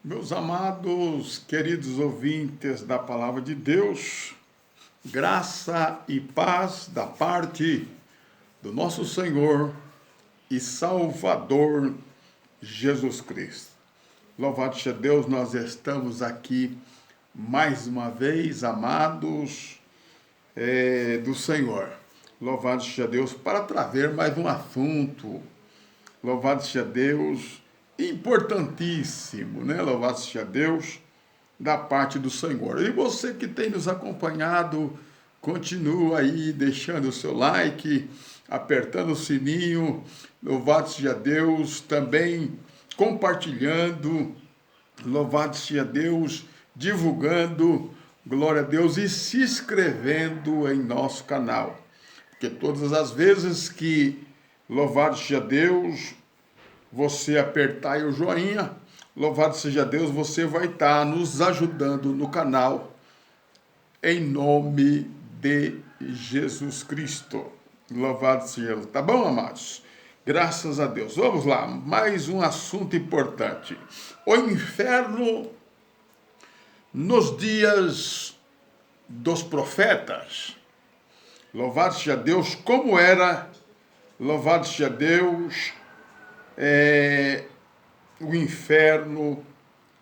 Meus amados, queridos ouvintes da Palavra de Deus, graça e paz da parte do nosso Senhor e Salvador Jesus Cristo. Louvado seja Deus, nós estamos aqui mais uma vez, amados do Senhor. Louvado seja Deus para trazer mais um assunto. Louvado seja Deus, importantíssimo, né? Louvado seja Deus, da parte do Senhor. E você que tem nos acompanhado, continua aí deixando o seu like, apertando o sininho, louvado seja Deus, também compartilhando, louvado seja Deus, divulgando, glória a Deus, e se inscrevendo em nosso canal. Porque todas as vezes que, louvado seja Deus, você apertar aí o joinha, louvado seja Deus, você vai estar nos ajudando no canal, em nome de Jesus Cristo. Louvado seja Deus. Tá bom, amados? Graças a Deus. Vamos lá, mais um assunto importante. O inferno nos dias dos profetas. Louvado seja Deus, como era, louvado seja Deus, o inferno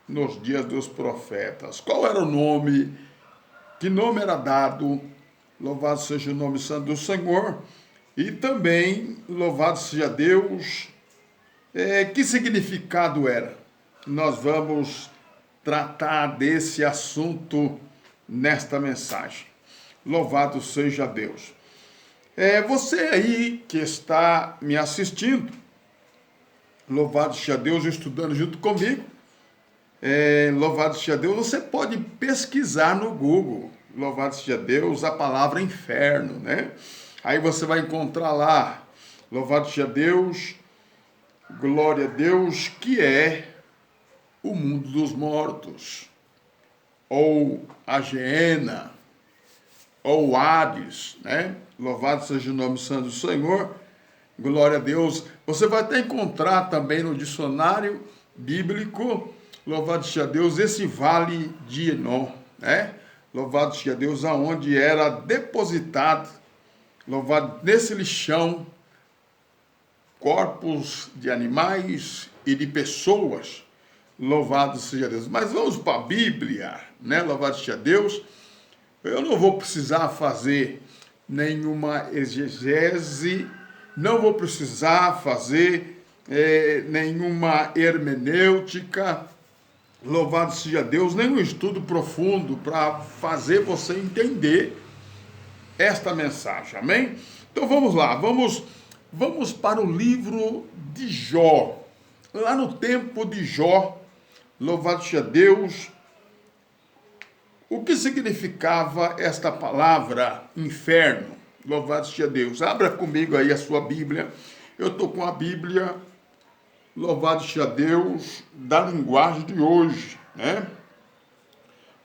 nos dias dos profetas. Qual era o nome? Que nome era dado? Louvado seja o nome santo do Senhor. E também, louvado seja Deus, que significado era? Nós vamos tratar desse assunto nesta mensagem. Louvado seja Deus. Você aí que está me assistindo, louvado seja Deus, estudando junto comigo, louvado seja Deus, você pode pesquisar no Google, louvado seja Deus, a palavra inferno, né? Aí você vai encontrar lá, louvado seja Deus, glória a Deus, que é o mundo dos mortos, ou a Geena, ou Hades, né? Louvado seja o nome santo do Senhor, glória a Deus. Você vai até encontrar também no dicionário bíblico, louvado seja Deus, esse vale de Enom, né? Louvado seja Deus, aonde era depositado, louvado nesse lixão, corpos de animais e de pessoas, louvado seja Deus. Mas vamos para a Bíblia, né? Louvado seja Deus. Eu não vou precisar fazer nenhuma exegese, não vou precisar fazer nenhuma hermenêutica, louvado seja Deus, nenhum estudo profundo para fazer você entender esta mensagem, amém? Então vamos lá, vamos para o livro de Jó. Lá no tempo de Jó, louvado seja Deus, o que significava esta palavra inferno? Louvado seja Deus. Abra comigo aí a sua Bíblia. Eu estou com a Bíblia, louvado seja Deus, da linguagem de hoje, né?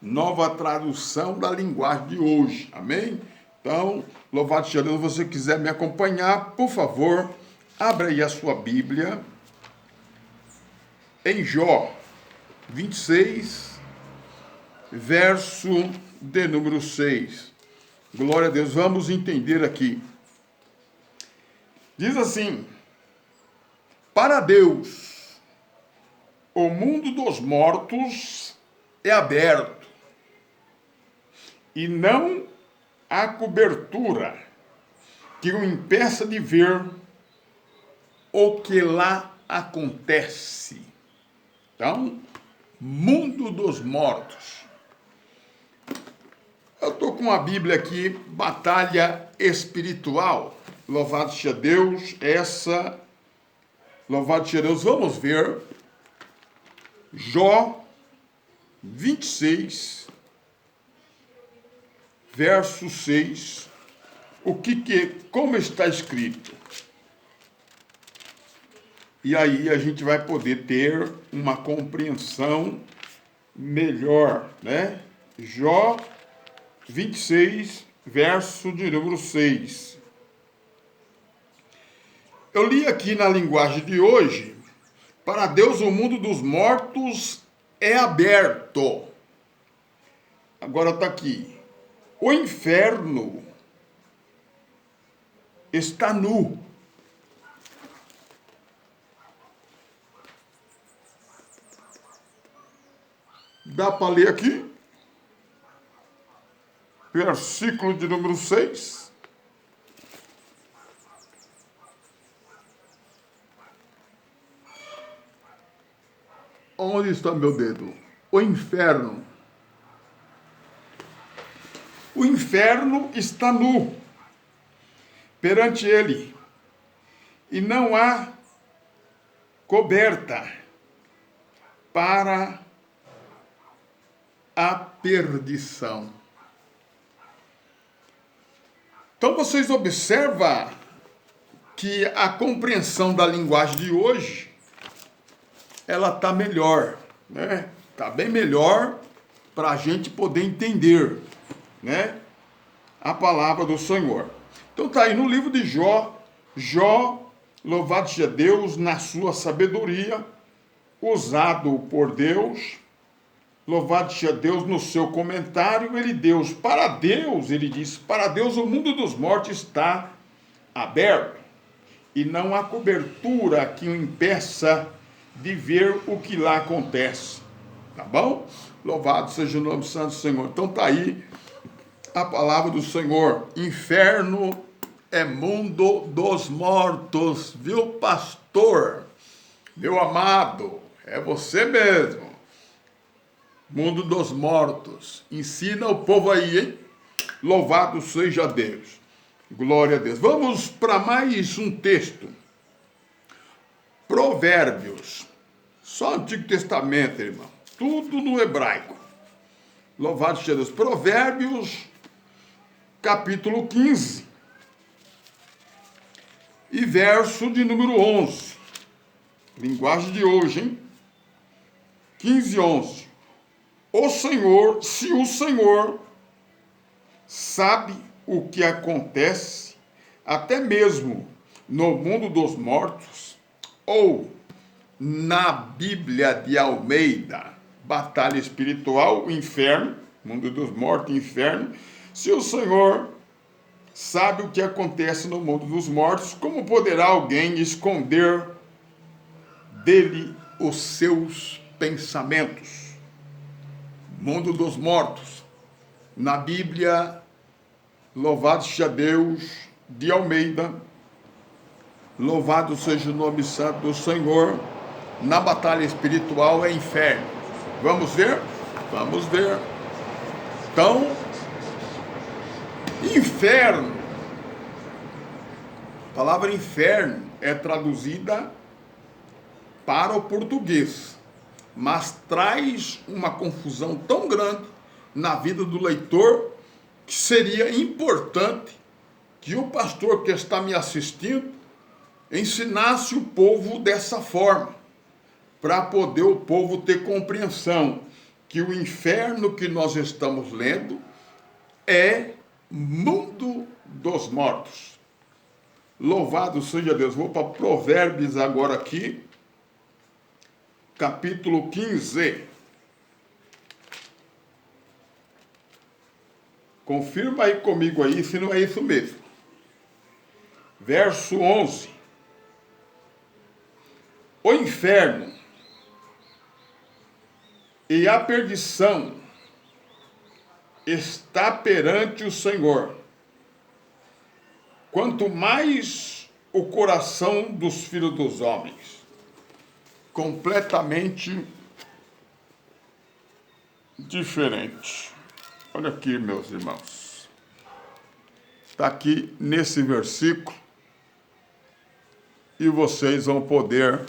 Nova tradução da linguagem de hoje, amém? Então, louvado seja Deus, se você quiser me acompanhar, por favor, abra aí a sua Bíblia em Jó 26, verso de número 6. Glória a Deus, vamos entender aqui. Diz assim: para Deus, o mundo dos mortos é aberto, e não há cobertura que o impeça de ver o que lá acontece. Então, mundo dos mortos. Eu estou com a Bíblia aqui, Batalha Espiritual. Louvado seja Deus, louvado seja Deus. Vamos ver Jó 26, verso 6. Como está escrito? E aí a gente vai poder ter uma compreensão melhor, né? Jó 26, verso de número 6. Eu li aqui na linguagem de hoje: para Deus o mundo dos mortos é aberto. Agora está aqui. O inferno está nu. Dá para ler aqui? Versículo de número 6. Onde está meu dedo? O inferno. O inferno está nu perante ele, e não há coberta para a perdição. Então vocês observam que a compreensão da linguagem de hoje, ela está melhor, né? Está bem melhor para a gente poder entender, né, a palavra do Senhor. Então está aí no livro de Jó. Jó, louvado seja Deus, na sua sabedoria, usado por Deus, louvado seja Deus, no seu comentário, ele diz, para Deus o mundo dos mortos está aberto, e não há cobertura que o impeça de ver o que lá acontece. Tá bom? Louvado seja o nome santo do Senhor. Então está aí a palavra do Senhor. Inferno é mundo dos mortos, viu, pastor? Meu amado, é você mesmo. Mundo dos mortos. Ensina o povo aí, hein? Louvado seja Deus. Glória a Deus. Vamos para mais um texto. Provérbios. Só Antigo Testamento, irmão. Tudo no hebraico. Louvado seja Deus. Provérbios, capítulo 15. E verso de número 11. Linguagem de hoje, hein? 15, 11. Se o Senhor sabe o que acontece, até mesmo no mundo dos mortos, ou na Bíblia de Almeida, batalha espiritual, o inferno, mundo dos mortos, inferno, se o Senhor sabe o que acontece no mundo dos mortos, como poderá alguém esconder dele os seus pensamentos? Mundo dos mortos. Na Bíblia, louvado seja Deus, de Almeida, louvado seja o nome santo do Senhor, na batalha espiritual é inferno. Vamos ver? Vamos ver. Então, inferno. A palavra inferno é traduzida para o português, mas traz uma confusão tão grande na vida do leitor que seria importante que o pastor que está me assistindo ensinasse o povo dessa forma, para poder o povo ter compreensão que o inferno que nós estamos lendo é mundo dos mortos. Louvado seja Deus. Vou para Provérbios agora aqui, capítulo 15. Confirma aí comigo aí se não é isso mesmo. Verso 11. O inferno e a perdição está perante o Senhor, quanto mais o coração dos filhos dos homens. Completamente diferente. Olha aqui, meus irmãos. Está aqui nesse versículo e vocês vão poder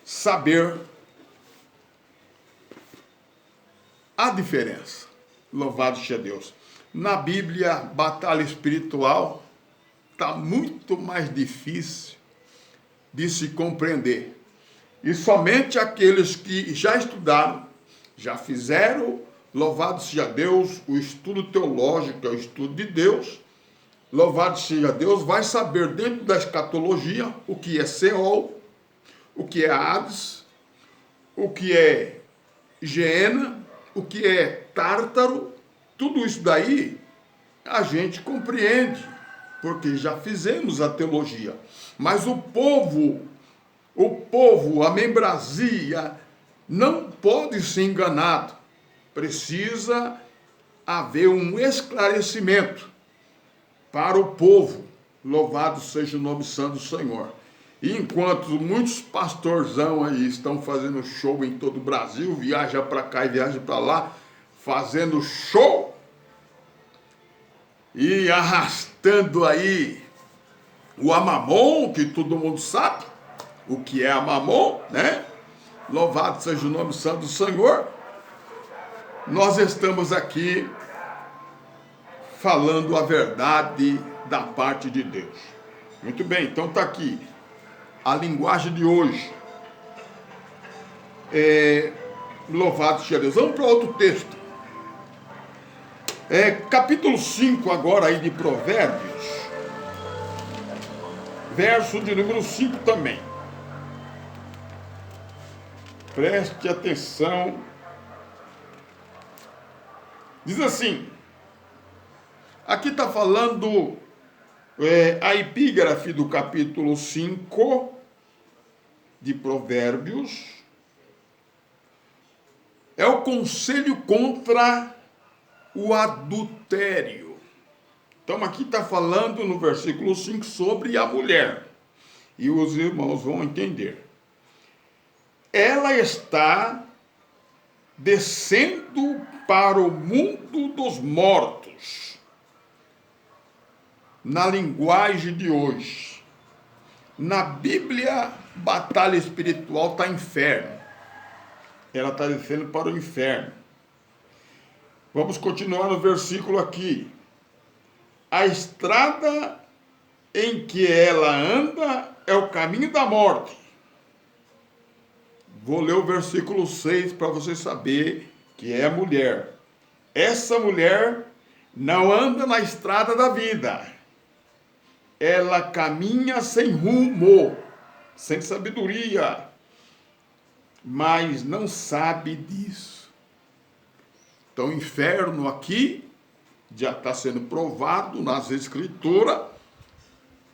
saber a diferença. Louvado seja Deus. Na Bíblia, batalha espiritual está muito mais difícil de se compreender. E somente aqueles que já estudaram, já fizeram, louvado seja Deus, o estudo teológico, é o estudo de Deus, louvado seja Deus, vai saber dentro da escatologia o que é Seol, o que é Hades, o que é hiena, o que é tártaro, tudo isso daí a gente compreende, porque já fizemos a teologia. Mas o povo, a membrazia, não pode ser enganado. Precisa haver um esclarecimento para o povo. Louvado seja o nome santo do Senhor. E enquanto muitos pastorzão aí estão fazendo show em todo o Brasil, viaja para cá e viaja para lá, fazendo show e arrastando aí o Amamon, que todo mundo sabe o que é Amamon, né? Louvado seja o nome santo do Senhor. Nós estamos aqui falando a verdade da parte de Deus. Muito bem, então está aqui a linguagem de hoje. Louvado seja Deus. Vamos para outro texto. Capítulo 5 agora aí de Provérbios, verso de número 5 também. Preste atenção. Diz assim, aqui está falando a epígrafe do capítulo 5 de Provérbios. É o conselho contra o adultério. Então aqui está falando no versículo 5 sobre a mulher. E os irmãos vão entender. Ela está descendo para o mundo dos mortos. Na linguagem de hoje. Na Bíblia, batalha espiritual está inferno. Ela está descendo para o inferno. Vamos continuar no versículo aqui. A estrada em que ela anda é o caminho da morte. Vou ler o versículo 6 para você saber que é a mulher. Essa mulher não anda na estrada da vida. Ela caminha sem rumo, sem sabedoria, mas não sabe disso. Então, o inferno aqui já está sendo provado nas Escrituras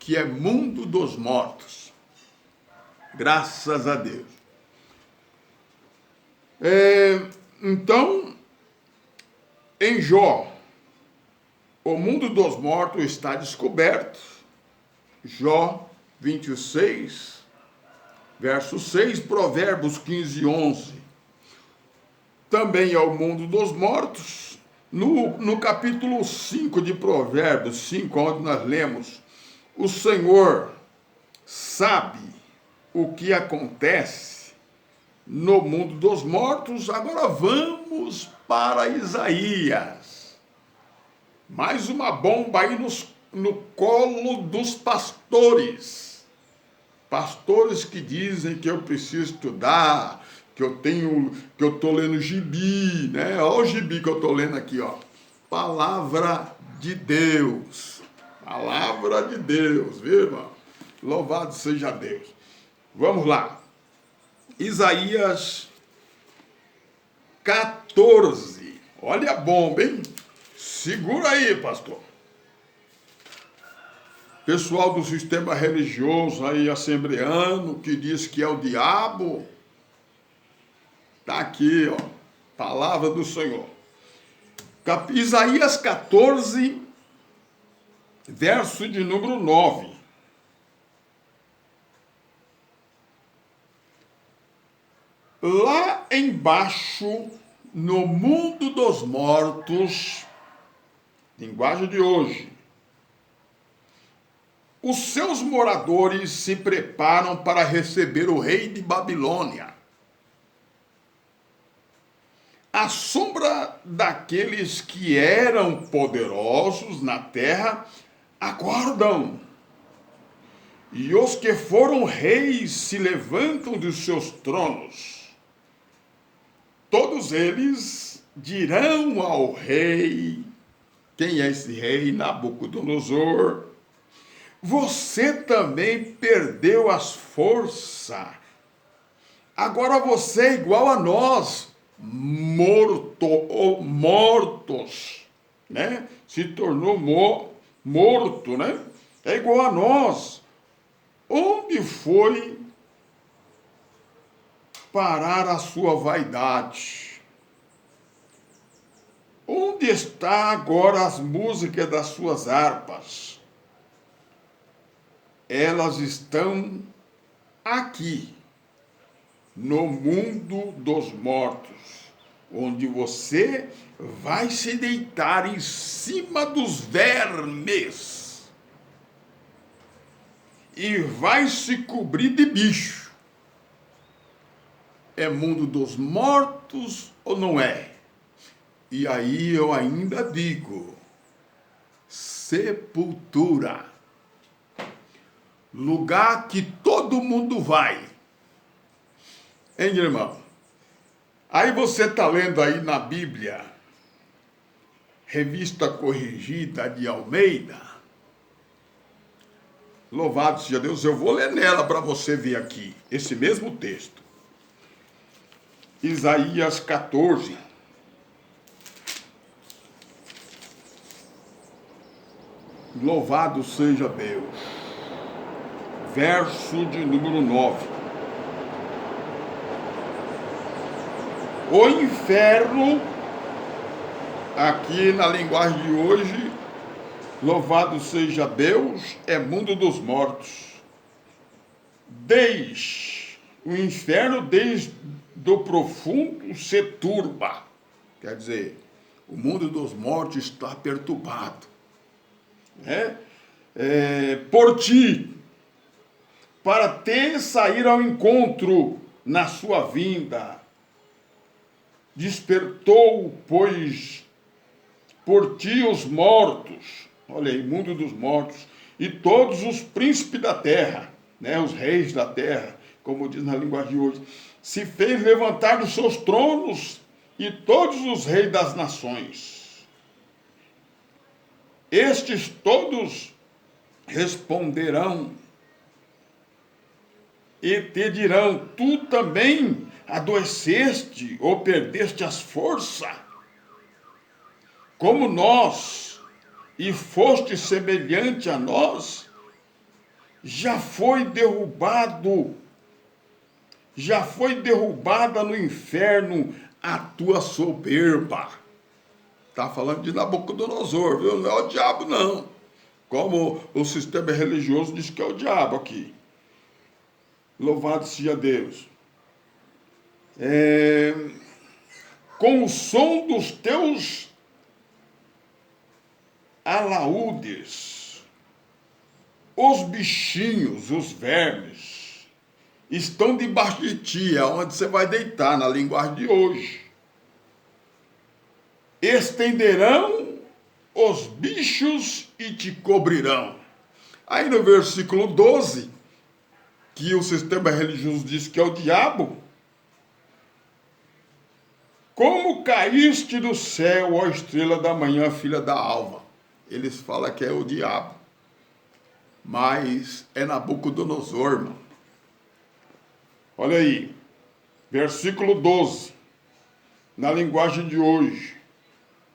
que é mundo dos mortos. Graças a Deus. Então, em Jó, o mundo dos mortos está descoberto. Jó 26, verso 6, Provérbios 15, 11. Também é o mundo dos mortos. No capítulo 5 de Provérbios 5, onde nós lemos, o Senhor sabe o que acontece no mundo dos mortos. Agora vamos para Isaías. Mais uma bomba aí no colo dos pastores. Pastores que dizem que eu preciso estudar, que eu estou lendo gibi, né? Olha o gibi que eu estou lendo aqui, ó. Palavra de Deus. Palavra de Deus, viu, irmão? Louvado seja Deus. Vamos lá. Isaías 14. Olha a bomba, hein? Segura aí, pastor. Pessoal do sistema religioso aí, assembleano, que diz que é o diabo, tá aqui, ó, palavra do Senhor. Isaías 14, verso de número 9. Lá embaixo, no mundo dos mortos, linguagem de hoje, os seus moradores se preparam para receber o rei de Babilônia. A sombra daqueles que eram poderosos na terra aguardam. E os que foram reis se levantam dos seus tronos. Todos eles dirão ao rei, quem é esse rei? Nabucodonosor. Você também perdeu as forças. Agora você é igual a nós. morto ou mortos, né? Se tornou morto, né? É igual a nós. Onde foi parar a sua vaidade? Onde está agora as músicas das suas harpas? Elas estão aqui, no mundo dos mortos, onde você vai se deitar em cima dos vermes e vai se cobrir de bicho. É mundo dos mortos ou não é? E aí eu ainda digo, sepultura, lugar que todo mundo vai. Hein, irmão? Aí você está lendo aí na Bíblia, Revista Corrigida de Almeida. Louvado seja Deus, eu vou ler nela para você ver aqui, esse mesmo texto. Isaías 14. Louvado seja Deus. Verso de número 9. O inferno, aqui na linguagem de hoje, louvado seja Deus, é mundo dos mortos. O inferno desde do profundo se turba. Quer dizer, o mundo dos mortos está perturbado. Né? Por ti, para te sair ao encontro na sua vinda. Despertou, pois, por ti os mortos, olha aí, mundo dos mortos, e todos os príncipes da terra, né, os reis da terra, como diz na linguagem de hoje, se fez levantar dos seus tronos e todos os reis das nações. Estes todos responderão e te dirão, tu também adoeceste ou perdeste as forças, como nós, e foste semelhante a nós, já foi derrubada no inferno a tua soberba. Está falando de Nabucodonosor, viu? Não é o diabo, não. Como o sistema religioso diz que é o diabo aqui. Louvado seja Deus. Com o som dos teus alaúdes, os bichinhos, os vermes, estão debaixo de ti, é onde você vai deitar, na linguagem de hoje. Estenderão os bichos e te cobrirão. Aí no versículo 12, que o sistema religioso diz que é o diabo, como caíste do céu, ó estrela da manhã, filha da alva. Eles falam que é o diabo, mas é Nabucodonosor, irmão. Olha aí, versículo 12, na linguagem de hoje.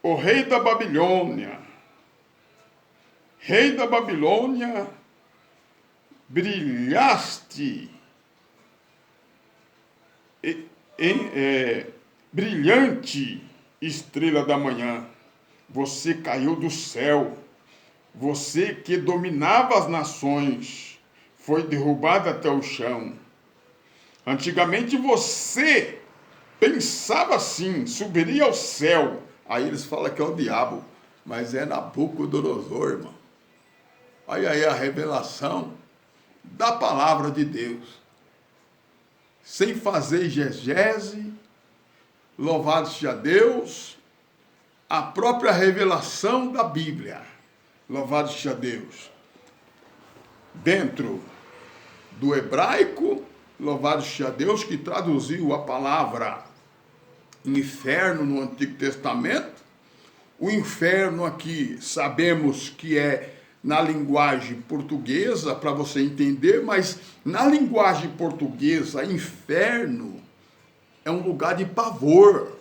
O rei da Babilônia, brilhaste, brilhante estrela da manhã, você caiu do céu, você que dominava as nações, foi derrubado até o chão. Antigamente você pensava assim, subiria ao céu. Aí eles falam que é o diabo, mas é Nabucodonosor, irmão. Olha aí a revelação da palavra de Deus. Sem fazer exegese, louvado seja Deus, a própria revelação da Bíblia. Louvado seja Deus. Dentro do hebraico, louvado seja Deus, que traduziu a palavra inferno no Antigo Testamento. O inferno aqui sabemos que é na linguagem portuguesa, para você entender, mas na linguagem portuguesa, inferno é um lugar de pavor.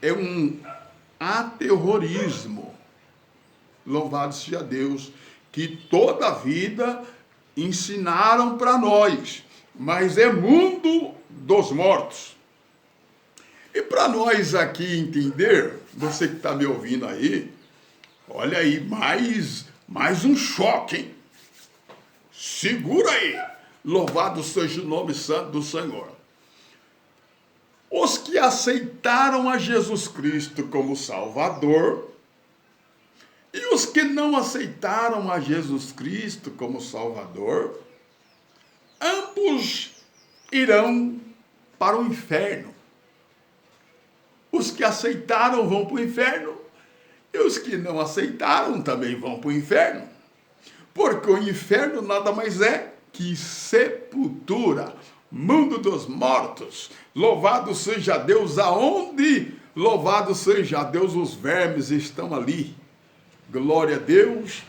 é um aterrorismo. Louvado seja Deus, que toda a vida ensinaram para nós, mas é mundo dos mortos. E para nós aqui entender, você que está me ouvindo aí, olha aí, mais um choque, hein? Segura aí, louvado seja o nome santo do Senhor. Os que aceitaram a Jesus Cristo como Salvador e os que não aceitaram a Jesus Cristo como Salvador, ambos irão para o inferno. Os que aceitaram vão para o inferno e os que não aceitaram também vão para o inferno. Porque o inferno nada mais é que sepultura, mundo dos mortos. Louvado seja Deus, aonde? Louvado seja Deus, os vermes estão ali. Glória a Deus,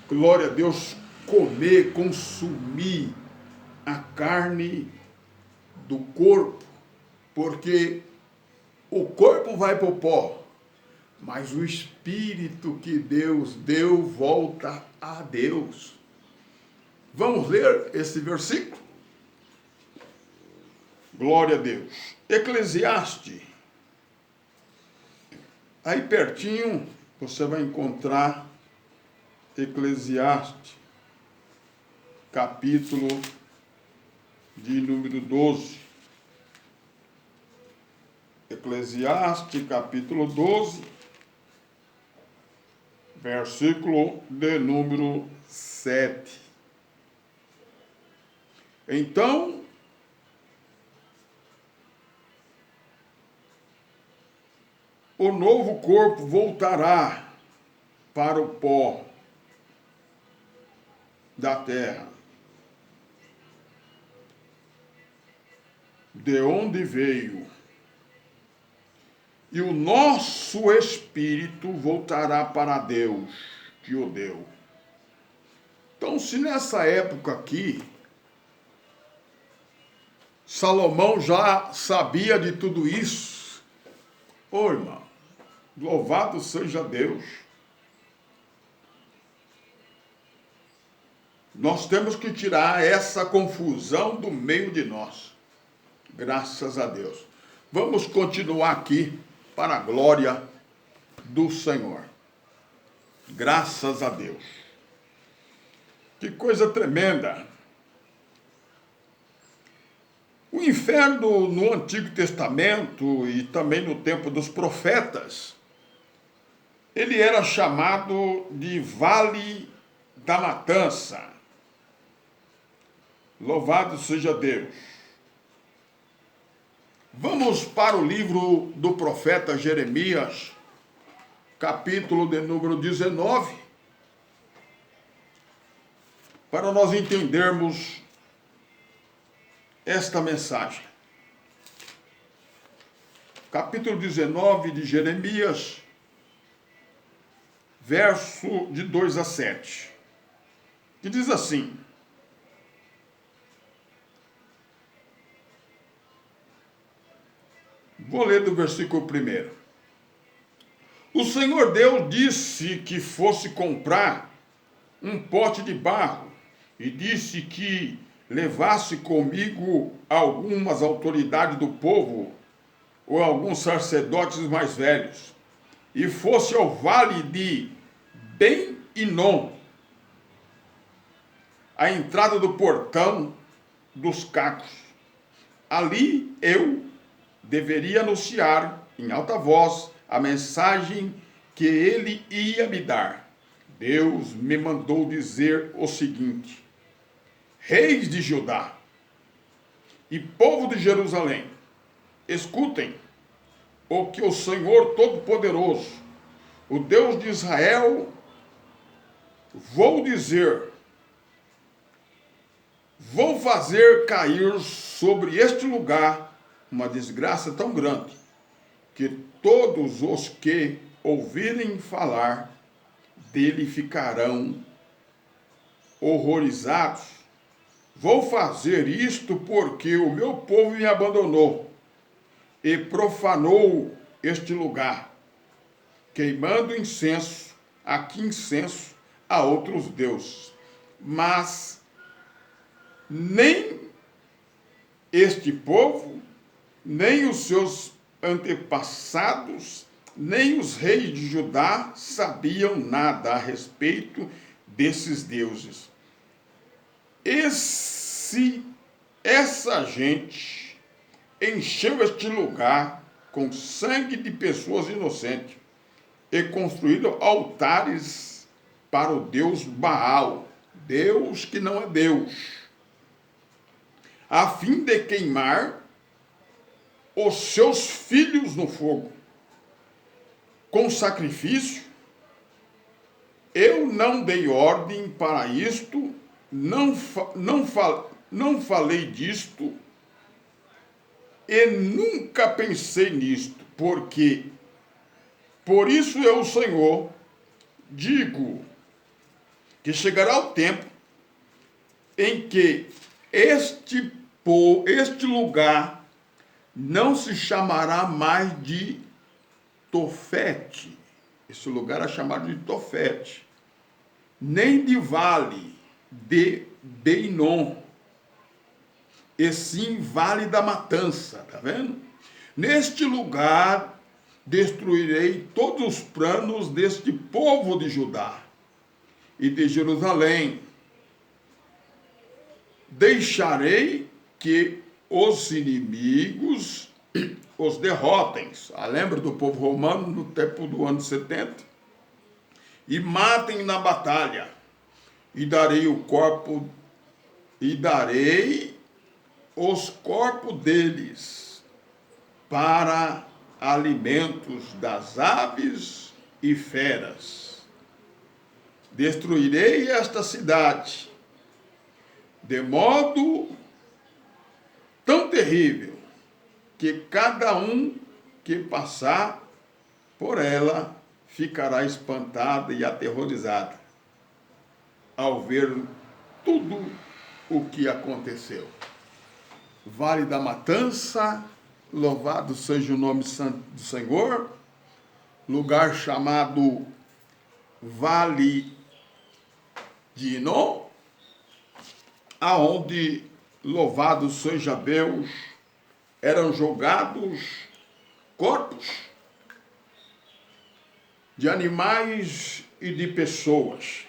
glória a Deus, comer, consumir a carne do corpo, porque o corpo vai para o pó, mas o Espírito que Deus deu volta a Deus. Vamos ler esse versículo? Glória a Deus. Eclesiastes. Aí pertinho você vai encontrar Eclesiastes, capítulo de número 12. Eclesiastes, capítulo 12, versículo de número 7. Então, o novo corpo voltará para o pó da terra, de onde veio, e o nosso espírito voltará para Deus, que o deu. Então, se nessa época aqui, Salomão já sabia de tudo isso, ô irmão, louvado seja Deus. Nós temos que tirar essa confusão do meio de nós. Graças a Deus. Vamos continuar aqui para a glória do Senhor. Graças a Deus. Que coisa tremenda. O inferno no Antigo Testamento e também no tempo dos profetas, ele era chamado de Vale da Matança. Louvado seja Deus. Vamos para o livro do profeta Jeremias, capítulo de número 19, para nós entendermos esta mensagem. Capítulo 19 de Jeremias, verso de 2 a 7, que diz assim: vou ler do versículo 1. O Senhor Deus disse que fosse comprar um pote de barro e disse que levasse comigo algumas autoridades do povo ou alguns sacerdotes mais velhos e fosse ao vale de Ben-Inom, à entrada do portão dos cacos. Ali eu deveria anunciar em alta voz a mensagem que ele ia me dar. Deus me mandou dizer o seguinte: reis de Judá e povo de Jerusalém, escutem o que o Senhor Todo-Poderoso, o Deus de Israel, vou dizer. Vou fazer cair sobre este lugar uma desgraça tão grande, que todos os que ouvirem falar dele ficarão horrorizados. Vou fazer isto porque o meu povo me abandonou e profanou este lugar, queimando incenso a outros deuses. Mas nem este povo, nem os seus antepassados, nem os reis de Judá sabiam nada a respeito desses deuses. Essa gente encheu este lugar com sangue de pessoas inocentes e construíram altares para o Deus Baal, Deus que não é Deus, a fim de queimar os seus filhos no fogo, com sacrifício. Eu não dei ordem para isto, não falei disto, e nunca pensei nisto, porque por isso eu, o Senhor, digo que chegará o tempo em que este lugar não se chamará mais de Tofete. Esse lugar é chamado de Tofete, nem de Vale de Beinom, e sim Vale da Matança, tá vendo? Neste lugar destruirei todos os planos deste povo de Judá e de Jerusalém. Deixarei que os inimigos os derrotem. Lembra do povo romano no tempo do ano 70? E matem na batalha. E darei os corpos deles para alimentos das aves e feras. Destruirei esta cidade de modo tão terrível que cada um que passar por ela ficará espantado e aterrorizado ao ver tudo o que aconteceu. Vale da Matança, louvado seja o nome santo do Senhor, lugar chamado Vale de Inom, aonde, louvado seja Deus, eram jogados corpos de animais e de pessoas.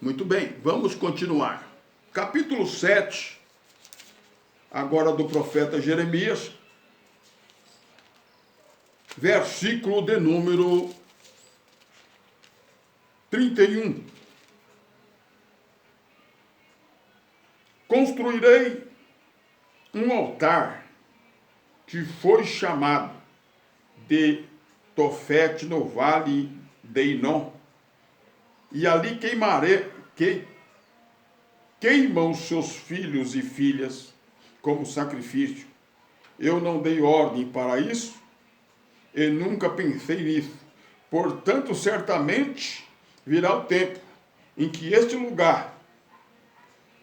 Muito bem, vamos continuar. Capítulo 7, agora do profeta Jeremias, versículo de número 31. Construirei um altar que foi chamado de Tofete no vale de Inom, e ali queimam seus filhos e filhas como sacrifício. Eu não dei ordem para isso e nunca pensei nisso. Portanto, certamente virá o tempo em que este lugar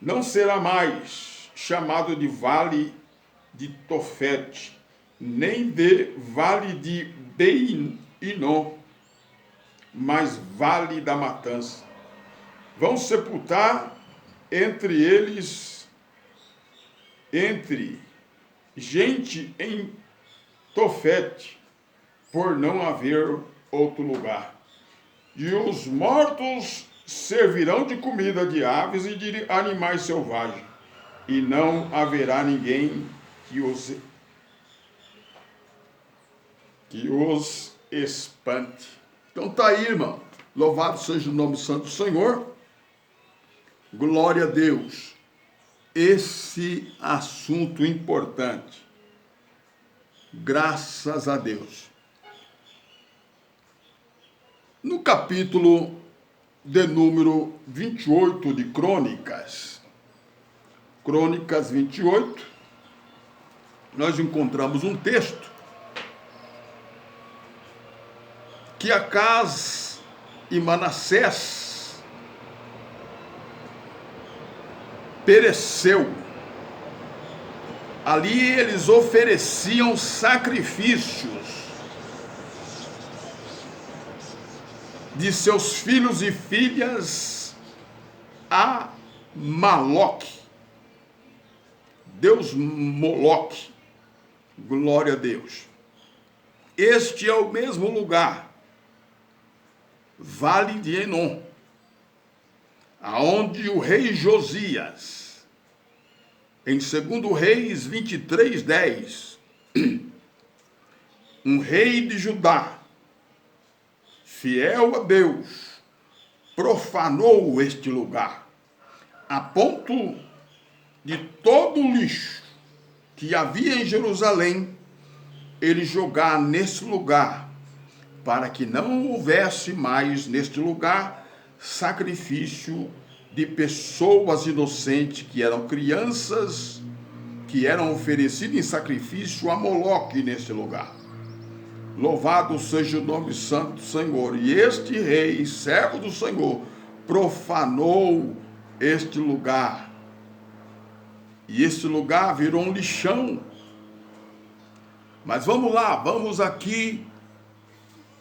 não será mais chamado de Vale de Tofete, nem de Vale de Beinom, mas Vale da Matança. Vão sepultar entre gente em Tofete, por não haver outro lugar. E os mortos servirão de comida de aves e de animais selvagens, e não haverá ninguém que os espante. Então tá aí, irmão. Louvado seja o nome santo do Senhor. Glória a Deus. Esse assunto importante. Graças a Deus. No capítulo de número 28 de Crônicas, Crônicas 28, nós encontramos um texto que Acaz e Manassés pereceu Ali eles ofereciam sacrifícios de seus filhos e filhas a Maloque, Deus Moloque. Glória a Deus. Este é o mesmo lugar, Vale de Enom, aonde o rei Josias, em 2 Reis 23:10, um rei de Judá, fiel a Deus, profanou este lugar, a ponto de todo o lixo que havia em Jerusalém, ele jogar nesse lugar, para que não houvesse mais neste lugar sacrifício de pessoas inocentes, que eram crianças, que eram oferecidas em sacrifício a Moloque nesse lugar. Louvado seja o nome santo do Senhor. E este rei, servo do Senhor, profanou este lugar. E este lugar virou um lixão. Mas vamos lá, vamos aqui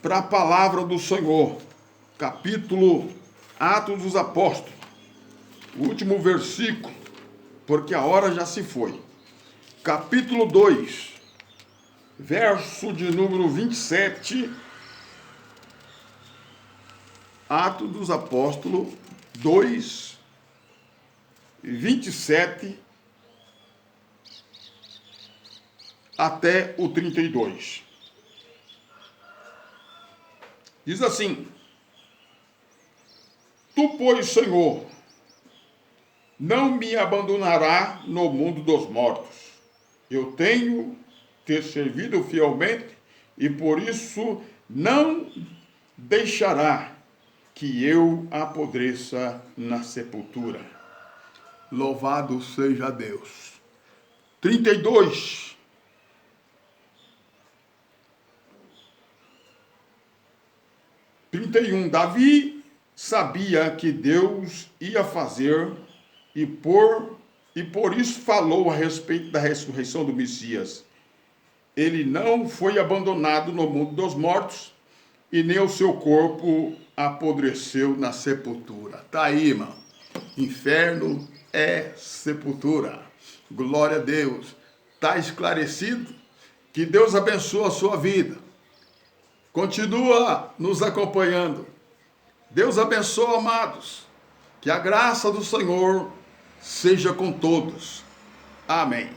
para a palavra do Senhor. Capítulo Atos dos Apóstolos. O último versículo, porque a hora já se foi. Capítulo 2, verso de número 27. Atos dos Apóstolos 2, 27 até o 32. Diz assim: Tu, pois, Senhor, não me abandonará no mundo dos mortos. Eu tenho te servido fielmente e por isso não deixará que eu apodreça na sepultura. Louvado seja Deus. 32. Davi sabia que Deus ia fazer e por isso falou a respeito da ressurreição do Messias. Ele não foi abandonado no mundo dos mortos e nem o seu corpo apodreceu na sepultura. Tá aí, irmão. Inferno é sepultura. Glória a Deus. Tá esclarecido? Que Deus abençoe a sua vida. Continua nos acompanhando. Deus abençoe, amados. Que a graça do Senhor seja com todos. Amém.